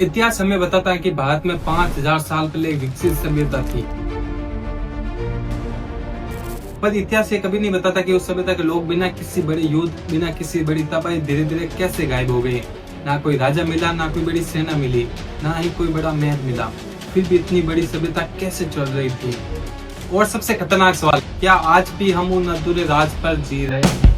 इतिहास हमें बताता है कि भारत में 5000 साल पहले एक विकसित सभ्यता थी, पर इतिहास ये कभी नहीं बताता कि उस सभ्यता के लोग बिना किसी बड़े युद्ध, बिना किसी बड़ी तबाही धीरे धीरे कैसे गायब हो गए। ना कोई राजा मिला, ना कोई बड़ी सेना मिली, ना ही कोई बड़ा महल मिला, फिर भी इतनी बड़ी सभ्यता कैसे चल रही थी। और सबसे खतरनाक सवाल, क्या आज भी हम उन अधूरे राज पर जी रहे हैं?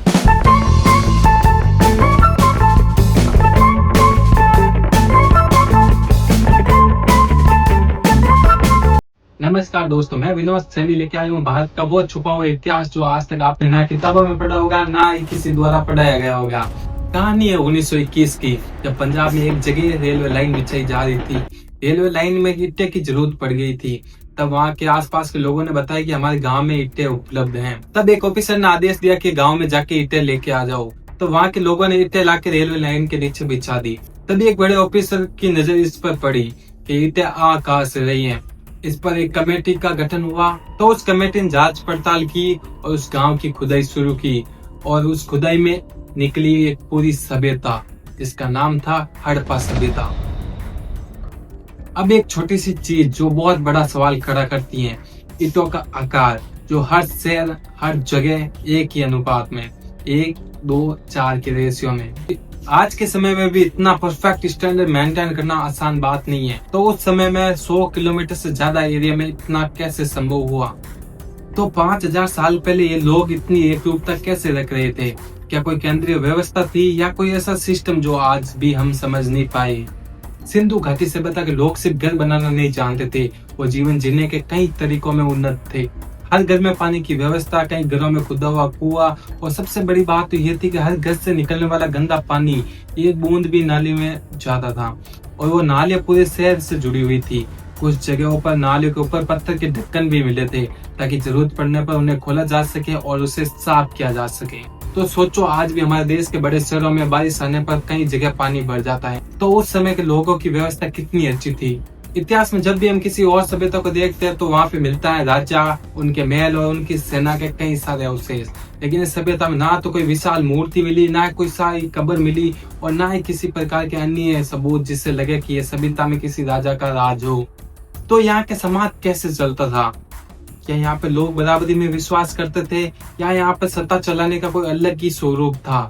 नमस्कार दोस्तों, मैं विनोद सैनी लेके आया हूँ भारत का वो छुपा हुआ इतिहास जो आज तक आपने ना किताबों में पढ़ा होगा, ना ही किसी द्वारा पढ़ाया गया होगा। कहानी है 1921 की, जब पंजाब में एक जगह रेलवे लाइन बिछाई जा रही थी। रेलवे लाइन में ईंटें की जरूरत पड़ गई थी। तब वहाँ के आसपास के लोगों ने बताया कि हमारे गांव में ईंटें उपलब्ध हैं। तब एक ऑफिसर ने आदेश दिया कि गांव में जाके ईंटें लेके आ जाओ। तो वहाँ के लोगों ने ईंटें लाके रेलवे लाइन के नीचे बिछा दी। तभी एक बड़े ऑफिसर की नजर इस पर पड़ी कि ईंटें आ कहाँ से रही हैं। इस पर एक कमेटी का गठन हुआ। तो उस कमेटी ने जांच पड़ताल की और उस गांव की खुदाई शुरू की, और उस खुदाई में निकली एक पूरी सभ्यता जिसका नाम था हड़प्पा सभ्यता। अब एक छोटी सी चीज जो बहुत बड़ा सवाल खड़ा करती है, ईंटों का आकार जो हर शहर हर जगह एक ही अनुपात में 1:2:4 के रेशियो में। आज के समय में भी इतना परफेक्ट स्टैंडर्ड मेंटेन करना आसान बात नहीं है। तो उस समय में 100 किलोमीटर से ज्यादा एरिया में इतना कैसे संभव हुआ? तो 5000 साल पहले ये लोग इतनी एकरूपता कैसे रख रहे थे? क्या कोई केंद्रीय व्यवस्था थी या कोई ऐसा सिस्टम जो आज भी हम समझ नहीं पाए? सिंधु घाटी सभ्यता के लोग सिर्फ घर बनाना नहीं जानते थे, वो जीवन जीने के कई तरीकों में उन्नत थे। हर घर में पानी की व्यवस्था, कई घरों में खुदा हुआ कुआं, और सबसे बड़ी बात तो ये थी कि हर घर से निकलने वाला गंदा पानी एक बूंद भी नाली में जाता था, और वो नालियां पूरे शहर से जुड़ी हुई थी। कुछ जगहों पर नालियों के ऊपर पत्थर के ढक्कन भी मिले थे ताकि जरूरत पड़ने पर उन्हें खोला जा सके और उसे साफ किया जा सके। तो सोचो, आज भी हमारे देश के बड़े शहरों में बारिश आने पर कई जगह पानी भर जाता है। तो उस समय के लोगों की व्यवस्था कितनी अच्छी थी। इतिहास में जब भी हम किसी और सभ्यता को देखते हैं तो वहाँ पे मिलता है राजा, उनके महल और उनकी सेना के कई सारे अवशेष। लेकिन इस सभ्यता में ना तो कोई विशाल मूर्ति मिली, ना कोई सारी कब्र मिली, और ना ही किसी प्रकार के अन्य सबूत जिससे लगे कि यह सभ्यता में किसी राजा का राज हो। तो यहाँ के समाज कैसे चलता था? क्या यहाँ पे लोग बराबरी में विश्वास करते थे, या यहाँ पे सत्ता चलाने का कोई अलग ही स्वरूप था?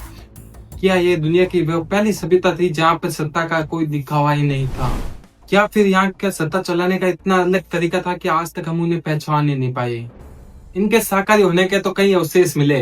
क्या ये दुनिया की वो पहली सभ्यता थी जहाँ पे सत्ता का कोई दिखावा ही नहीं था? क्या फिर यहाँ का सत्ता चलाने का इतना अलग तरीका था कि आज तक हम उन्हें पहचान ही नहीं पाए? इनके शाकाहारी होने के तो कई अवशेष मिले,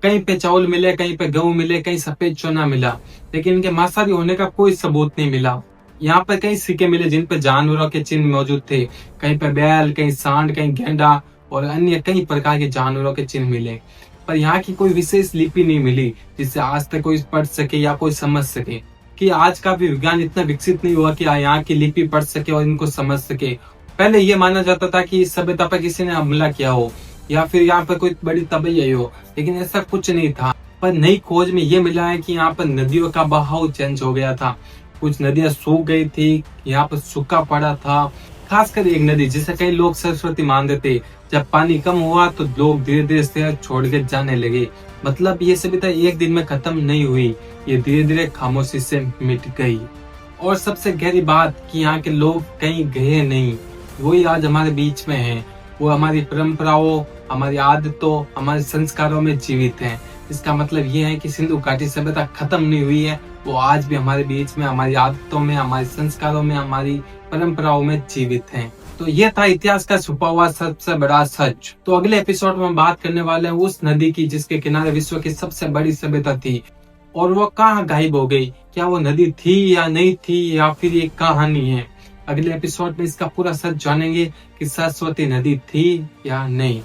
कहीं पे चावल मिले, कहीं पे गेहूं मिले, कहीं सफेद चना मिला, लेकिन इनके मांसाहारी होने का कोई सबूत नहीं मिला। यहाँ पर कई सिक्के मिले जिन पे जानवरों के चिन्ह मौजूद थे, कहीं पे बैल, कहीं सांड, कहीं गेंडा और अन्य कई प्रकार के जानवरों के चिन्ह मिले, पर यहाँ की कोई विशेष लिपि नहीं मिली जिससे आज तक कोई पढ़ सके या कोई समझ सके। कि आज का भी विज्ञान इतना विकसित नहीं हुआ कि यहाँ की लिपि पढ़ सके और इनको समझ सके। पहले ये माना जाता था कि इस सभ्यता पर किसी ने हमला किया हो या फिर यहाँ पर कोई बड़ी तबाही आई हो, लेकिन ऐसा कुछ नहीं था। पर नई खोज में ये मिला है कि यहाँ पर नदियों का बहाव चेंज हो गया था। कुछ नदियां सूख गई थी, यहाँ पर सूखा पड़ा था, खासकर एक नदी जिसे कई लोग सरस्वती मानते थे। जब पानी कम हुआ तो लोग धीरे धीरे शहर छोड़ के जाने लगे। मतलब ये सभ्यता एक दिन में खत्म नहीं हुई, ये धीरे धीरे खामोशी से मिट गई। और सबसे गहरी बात कि यहाँ के लोग कहीं गए नहीं, वही आज हमारे बीच में हैं। वो हमारी परंपराओं, हमारी आदतों, हमारे संस्कारों में जीवित हैं। इसका मतलब ये है कि सिंधु घाटी सभ्यता खत्म नहीं हुई है, वो आज भी हमारे बीच में, हमारी आदतों में, हमारे संस्कारों में, हमारी परंपराओं में जीवित हैं। तो ये था इतिहास का छुपा हुआ सबसे बड़ा सच। तो अगले एपिसोड में बात करने वाले हैं उस नदी की जिसके किनारे विश्व की सबसे बड़ी सभ्यता थी, और वो कहाँ गायब हो गई। क्या वो नदी थी या नहीं थी, या फिर ये कहानी है? अगले एपिसोड में इसका पूरा सच जानेंगे कि सरस्वती नदी थी या नहीं।